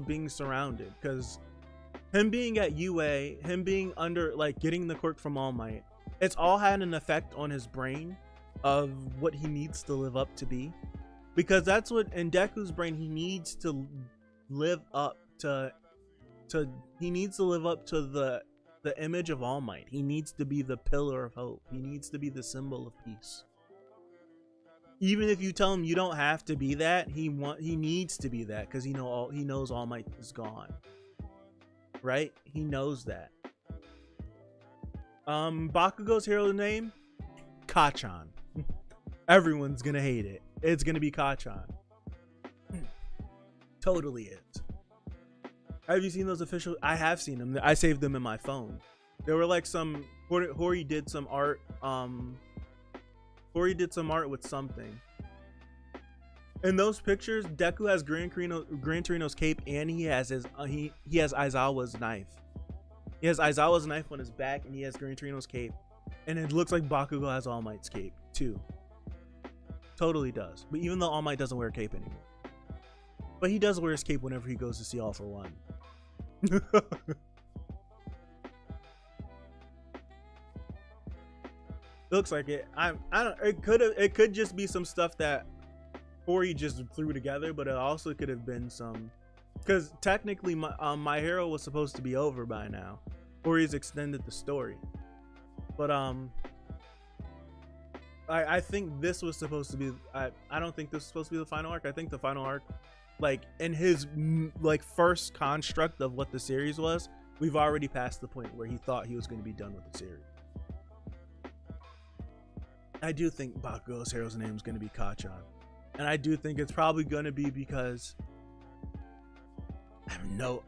Speaker 1: being surrounded. Because him being at UA, him being under, like, getting the quirk from All Might, it's all had an effect on his brain of what he needs to live up to be. Because that's what in Deku's brain, he needs to live up to he needs to live up to the image of All Might. He needs to be the pillar of hope. He needs to be the symbol of peace. Even if you tell him you don't have to be that, he needs to be that, because he knows All Might is gone. Right? He knows that. Bakugo's hero name? Kachan. Everyone's gonna hate it. It's gonna be Kachan. Totally is. Have you seen those official? I have seen them. I saved them in my phone. There were like some Hori did some art. Hori did some art with something. In those pictures, Deku has Gran Torino's cape, and he has he has Aizawa's knife. He has Aizawa's knife on his back, and he has Gran Torino's cape, and it looks like Bakugo has All Might's cape too. Totally does. But even though All Might doesn't wear a cape anymore, but he does wear his cape whenever he goes to see All for One. Looks like it. I don't. It could just be some stuff that Hori just threw together, but it also could have been some, because technically my hero was supposed to be over by now. Hori's extended the story, but I think this was supposed to be. I don't think this was supposed to be the final arc. I think the final arc, like in his like first construct of what the series was, we've already passed the point where he thought he was going to be done with the series. I do think Bakugo's hero's name is going to be Kachan, and I do think it's probably going to be because I don't know.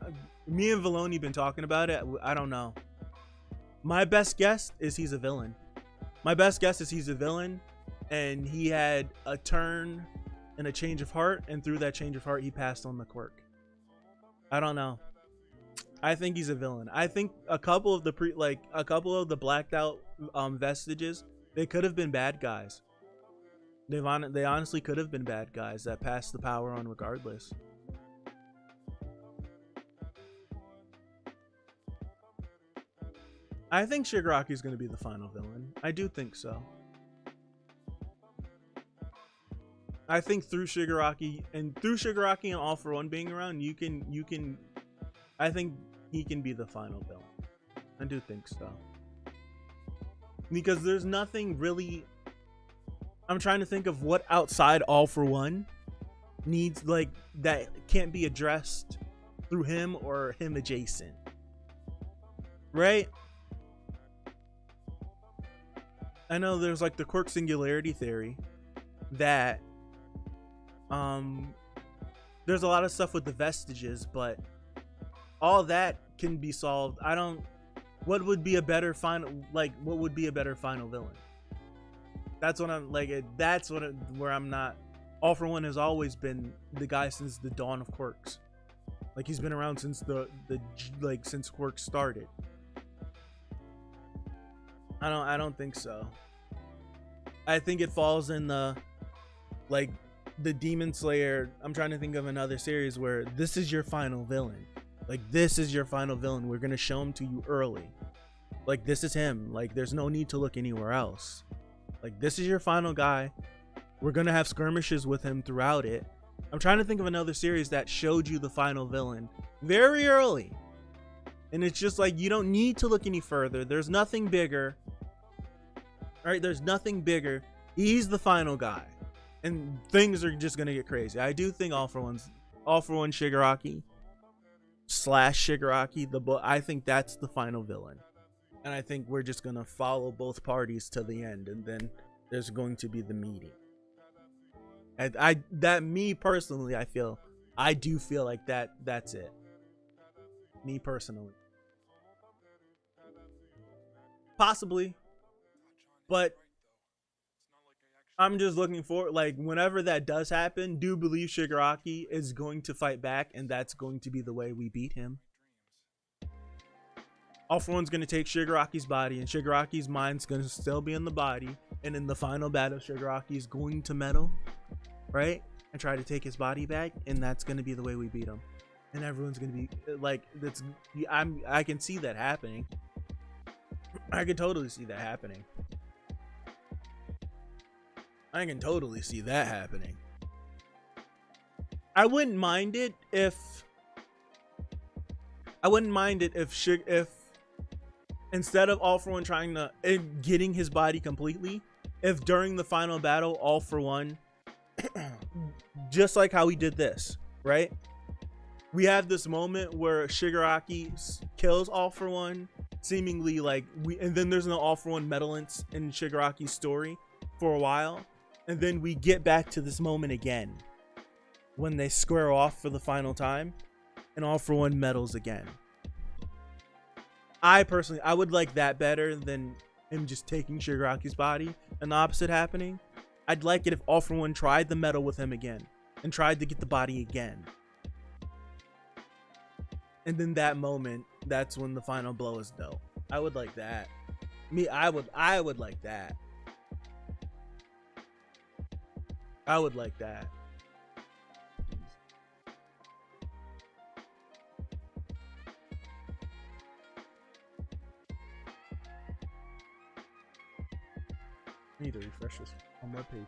Speaker 1: Me and Valoni been talking about it. I don't know. My best guess is he's a villain. My best guess is he's a villain, and he had a turn and a change of heart, and through that change of heart, he passed on the quirk. I don't know. I think he's a villain. I think a couple of the blacked out vestiges, they could have been bad guys. They honestly could have been bad guys that passed the power on regardless. I think Shigaraki is going to be the final villain. I do think so. I think through Shigaraki and All for One being around, you can I think he can be the final villain. I do think so. Because there's nothing really, I'm trying to think of what outside All for One needs, like, that can't be addressed through him or him adjacent. Right? I know there's like the quirk singularity theory that there's a lot of stuff with the vestiges, but all that can be solved. What would be a better final villain? That's what I'm like. Where I'm not. All for One has always been the guy since the dawn of quirks. Like, he's been around since since quirks started. I don't think so. I think it falls in the Demon Slayer. I'm trying to think of another series where this is your final villain. Like, this is your final villain. We're gonna show him to you early. Like, this is him. Like, there's no need to look anywhere else. Like, this is your final guy. We're gonna have skirmishes with him throughout it. I'm trying to think of another series that showed you the final villain very early. And it's just like, you don't need to look any further. There's nothing bigger. All right, there's nothing bigger. He's the final guy. And things are just going to get crazy. I do think All for One Shigaraki / Shigaraki, I think that's the final villain. And I think we're just going to follow both parties to the end, and then there's going to be the meeting. And me personally, I do feel like that's it. Me personally. Possibly. But I'm just looking for, like, whenever that does happen, do believe Shigaraki is going to fight back, and that's going to be the way we beat him. All for One's going to take Shigaraki's body, and Shigaraki's mind's going to still be in the body. And in the final battle, Shigaraki is going to meddle, right? And try to take his body back, and that's going to be the way we beat him. And everyone's going to be like, I can see that happening. I can totally see that happening. I can totally see that happening. I wouldn't mind it if instead of All for One trying to getting his body completely, if during the final battle All for One, just like how we did this, right? We have this moment where Shigaraki kills All for One, seemingly like and then there's no All for One meddlance in Shigaraki's story for a while, and then we get back to this moment again when they square off for the final time, and All for One meddles again. I would like that better than him just taking Shigaraki's body and the opposite happening. I'd like it if All for One tried the meddle with him again and tried to get the body again. And then that moment, that's when the final blow is dealt. I would like that. I would like that. I would like that. I need to refresh this on my page.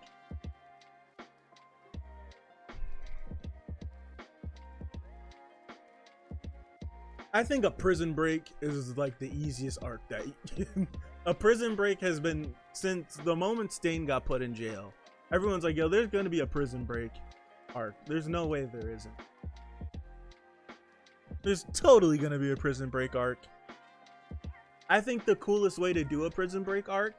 Speaker 1: I think a prison break is like the easiest arc that a prison break has been since the moment Stain got put in jail. Everyone's like, yo, there's going to be a prison break arc. There's no way there isn't. There's totally going to be a prison break arc. I think the coolest way to do a prison break arc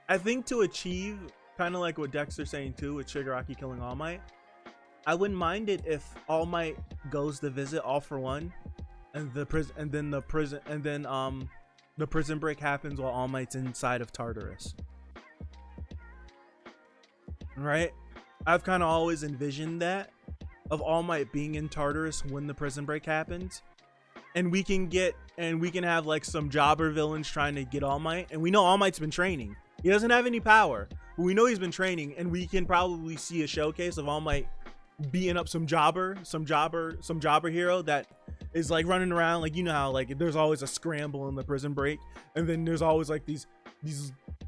Speaker 1: I think to achieve kind of like what Dexter's saying too with Shigaraki killing All Might, I wouldn't mind it if All Might goes to visit All for One, and the prison break happens while All Might's inside of Tartarus. Right? I've kind of always envisioned that, of All Might being in Tartarus when the prison break happens. And we can have like some jobber villains trying to get All Might, and we know All Might's been training. He doesn't have any power, but we know he's been training, and we can probably see a showcase of All Might beating up some jobber hero that is like running around, like, you know how like there's always a scramble in the prison break, and then there's always like these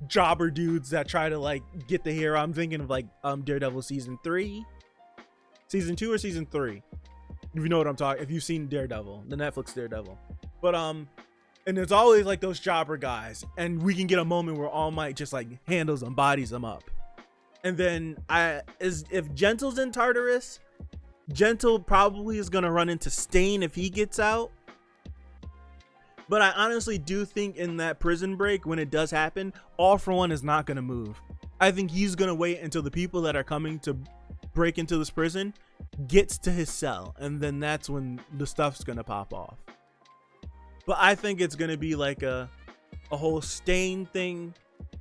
Speaker 1: jobber dudes that try to like get the hero. I'm thinking of like Daredevil season 2 or season 3. If you know what I'm talking, if you've seen Daredevil, the Netflix Daredevil. But and there's always like those jobber guys, and we can get a moment where All Might just like handles them, bodies them up. And then if Gentle's in Tartarus, Gentle probably is gonna run into Stain if he gets out. But I honestly do think in that prison break, when it does happen, All for One is not gonna move. I think he's gonna wait until the people that are coming to break into this prison gets to his cell, and then that's when the stuff's gonna pop off. But I think it's gonna be like a whole Stain thing.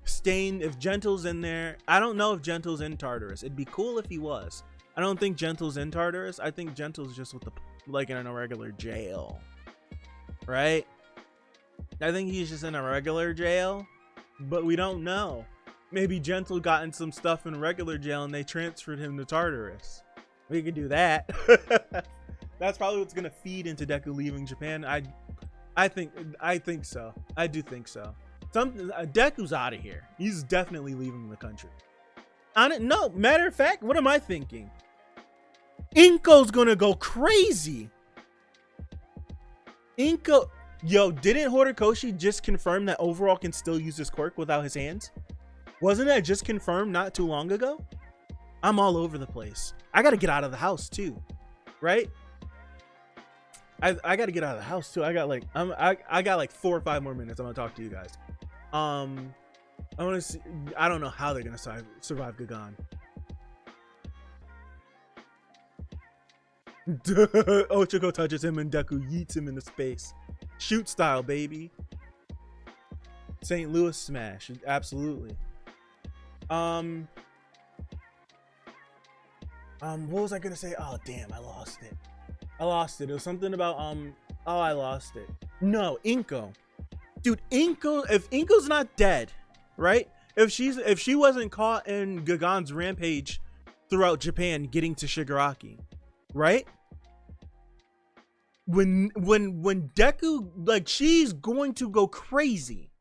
Speaker 1: Stain, if Gentle's in there, I don't know if Gentle's in Tartarus. It'd be cool if he was. I don't think Gentle's in Tartarus. I think Gentle's just with like in a regular jail, right? I think he's just in a regular jail, but we don't know. Maybe Gentle got in some stuff in regular jail and they transferred him to Tartarus. We could do that. That's probably what's gonna feed into Deku leaving Japan. I think so. I do think so. Deku's out of here. He's definitely leaving the country. No, matter of fact, what am I thinking? Inko's gonna go crazy. Inko, yo, didn't Horikoshi just confirm that Overall can still use his quirk without his hands? Wasn't that just confirmed not too long ago? I'm all over the place. I gotta get out of the house too, right? I gotta get out of the house too. I got like 4 or 5 more minutes. I'm gonna talk to you guys. I want to see. I don't know how they're gonna survive Gagan. Ochako touches him and Deku yeets him into space. Shoot style, baby. St. Louis smash, absolutely. What was I gonna say? Oh damn, I lost it. It was something about oh, I lost it. No, Inko. Dude, Inko, if Inko's not dead, right? If she wasn't caught in Gagan's rampage throughout Japan getting to Shigaraki, right? When Deku, like, she's going to go crazy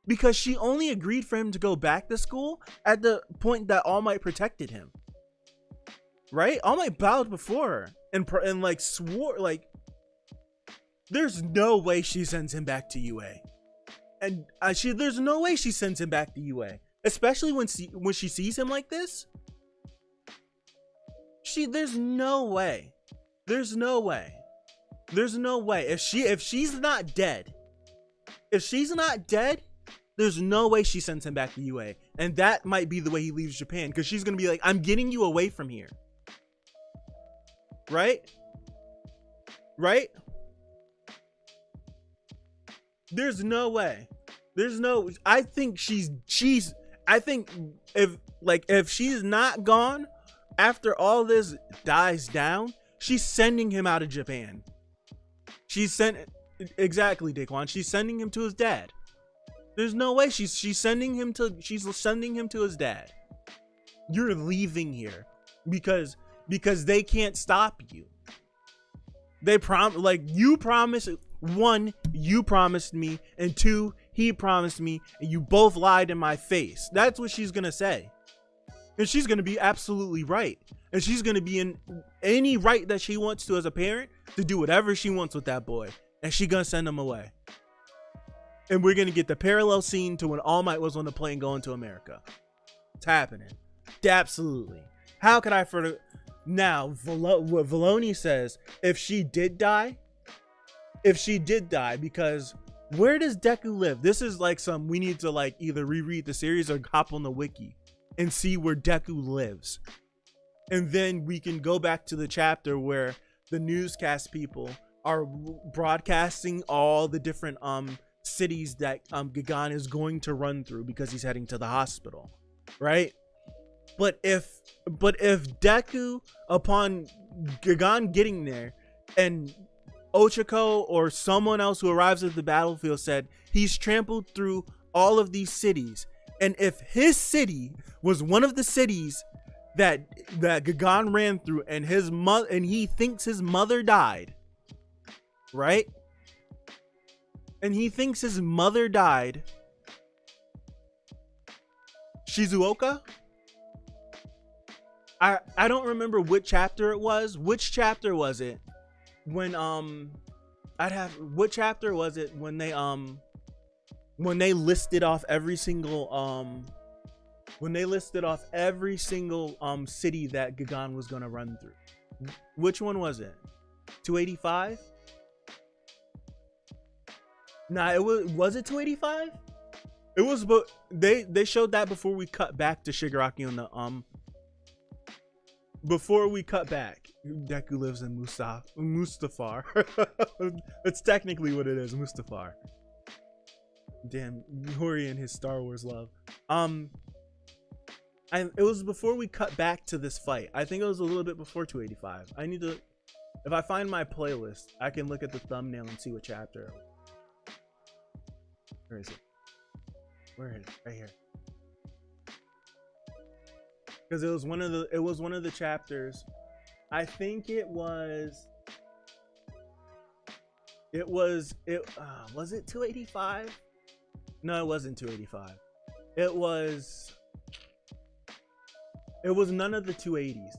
Speaker 1: because she only agreed for him to go back to school at the point that All Might protected him. Right? All Might bowed before her and like swore, like, there's no way she sends him back to UA. And there's no way she sends him back to UA, especially when she sees him like this. There's no way. There's no way. If she's not dead, there's no way she sends him back to UA. And that might be the way he leaves Japan, because she's gonna be like, I'm getting you away from here. Right? There's no way. I think I think if she's not gone after all this dies down, she's sending him out of Japan. Exactly, Daquan. She's sending him to his dad. There's no way she's sending him to his dad. You're leaving here because they can't stop you. You promised, one, you promised me, and two, he promised me, and you both lied in my face. That's what she's gonna say. And she's gonna be absolutely right. And she's gonna be in any right that she wants to as a parent to do whatever she wants with that boy. And she gonna send him away. And we're gonna get the parallel scene to when All Might was on the plane going to America. It's happening. Absolutely. How could I forget? Now, what Valoni says, if she did die, because where does Deku live? This is like we need to like either reread the series or hop on the wiki and see where Deku lives. And then we can go back to the chapter where the newscast people are broadcasting all the different cities that Gagan is going to run through because he's heading to the hospital, right? But if Deku, upon Gagan getting there, and Ochako or someone else who arrives at the battlefield said he's trampled through all of these cities, and if his city was one of the cities that Gagan ran through, and he thinks his mother died, right? And he thinks his mother died. Shizuoka? I don't remember which chapter it was. Which chapter was it? When what chapter was it when they listed off every single city that Gagan was gonna run through? Which one was it? 285? Nah, was it 285? It was, but they showed that before we cut back to Shigaraki on the before we cut back. Deku lives in Mustafar. That's technically what it is, Mustafar. Damn, Hori and his Star Wars love. It was before we cut back to this fight. I think it was a little bit before 285. I need to, if I find my playlist, I can look at the thumbnail and see what chapter. Where is it? Where is it? Right here. Because it was one of the chapters. I think was it 285? No, it wasn't 285. It was none of the 280s.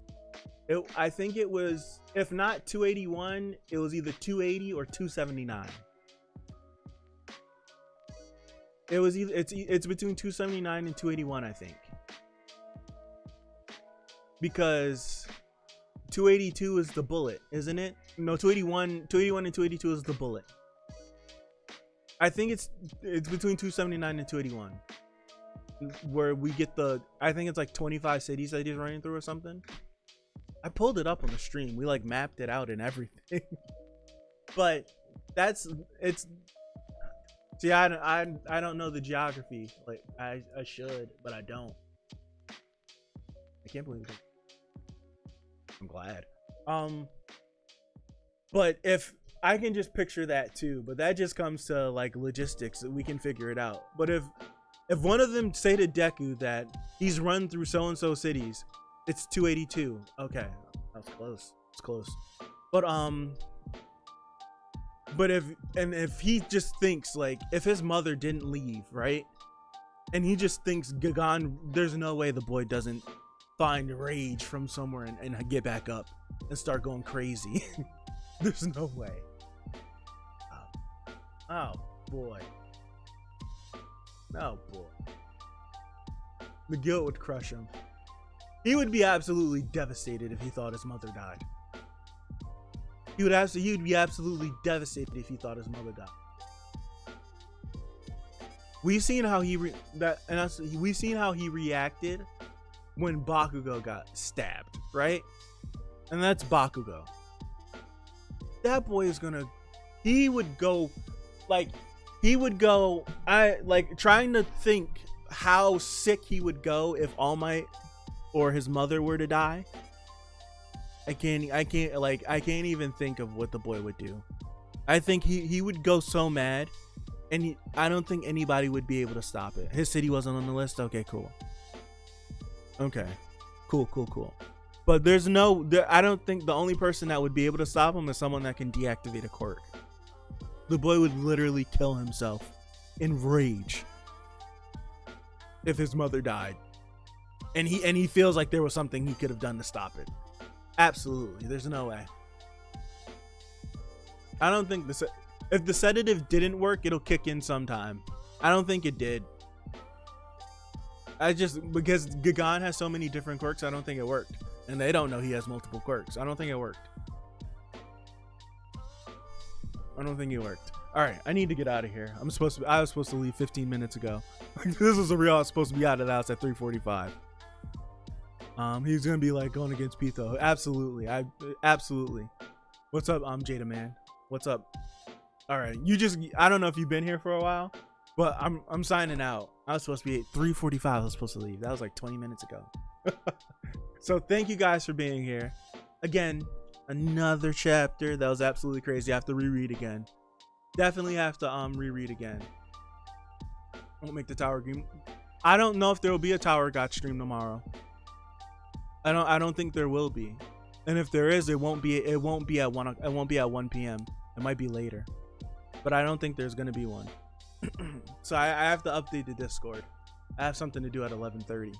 Speaker 1: I think it was, if not 281, it was either 280 or 279. It's between 279 and 281, I think. Because 282 is the bullet, isn't it? No, 281 and 282 is the bullet. I think it's between 279 and 281, where we get I think it's like 25 cities that he's running through or something. I pulled it up on the stream. We like mapped it out and everything. But it's see, I don't know the geography. Like I should, but I don't. I can't believe it. I'm glad. But if I can just picture that too, but that just comes to like logistics that we can figure it out. But if one of them say to Deku that he's run through so and so cities, it's 282. Okay, that was close. It's close. But if he just thinks like if his mother didn't leave, right? And he just thinks Gagan, there's no way the boy doesn't find rage from somewhere and get back up and start going crazy. There's no way. Oh boy. Oh boy. The guilt would crush him. He would be absolutely devastated if he thought his mother died. He would be absolutely devastated if he thought his mother died. We've seen how he reacted when Bakugo got stabbed, right? And that's Bakugo. That boy is gonna, he would go trying to think how sick he would go if All Might or his mother were to die. I can't even think of what the boy would do. I think he would go so mad, and I don't think anybody would be able to stop it. His city wasn't on the list. Okay, cool. Okay, cool. But I don't think the only person that would be able to stop him is someone that can deactivate a quirk. The boy would literally kill himself in rage if his mother died, and he feels like there was something he could have done to stop it. Absolutely, there's no way. I don't think if the sedative didn't work, it'll kick in sometime. I don't think it did. Because Gagan has so many different quirks, I don't think it worked. And they don't know he has multiple quirks. I don't think it worked. All right, I need to get out of here. I was supposed to leave 15 minutes ago. This was I was supposed to be out of the house at 3:45. He's gonna be like going against Pitho. Absolutely. Absolutely. What's up, Jada man? What's up? All right, I don't know if you've been here for a while, but I'm signing out. I was supposed to be at 3:45. I was supposed to leave. That was like 20 minutes ago. So thank you guys for being here. Again, another chapter that was absolutely crazy. I have to reread again. Definitely have to reread again. Won't make the Tower game. I don't know if there will be a Tower God stream tomorrow. I don't think there will be. And if there is, it won't be at 1 p.m. It might be later. But I don't think there's gonna be one. So I have to update the Discord. I have something to do at 11:30.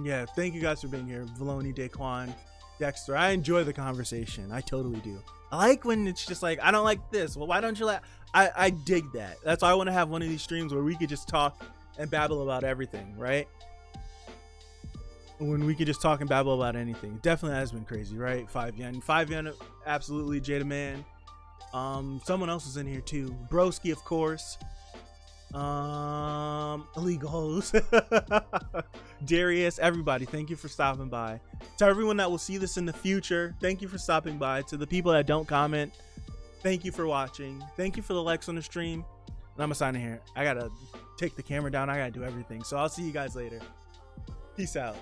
Speaker 1: Yeah, thank you guys for being here. Valoni, Daquan, Dexter. I enjoy the conversation. I totally do. I like when it's just like, I don't like this. Well, why don't you like? I dig that. That's why I want to have one of these streams where we could just talk and babble about everything, right? When we could just talk and babble about anything. It definitely has been crazy, right? 5 yen. 5 yen, absolutely. Jada Man. Someone else is in here too. Broski, of course. Illegal hoes. Darius, everybody, thank you for stopping by. To everyone that will see this in the future, thank you for stopping by. To the people that don't comment, thank you for watching. Thank you for the likes on the stream. And I'm gonna sign in here. I gotta take the camera down. I gotta do everything. So I'll see you guys later. Peace out.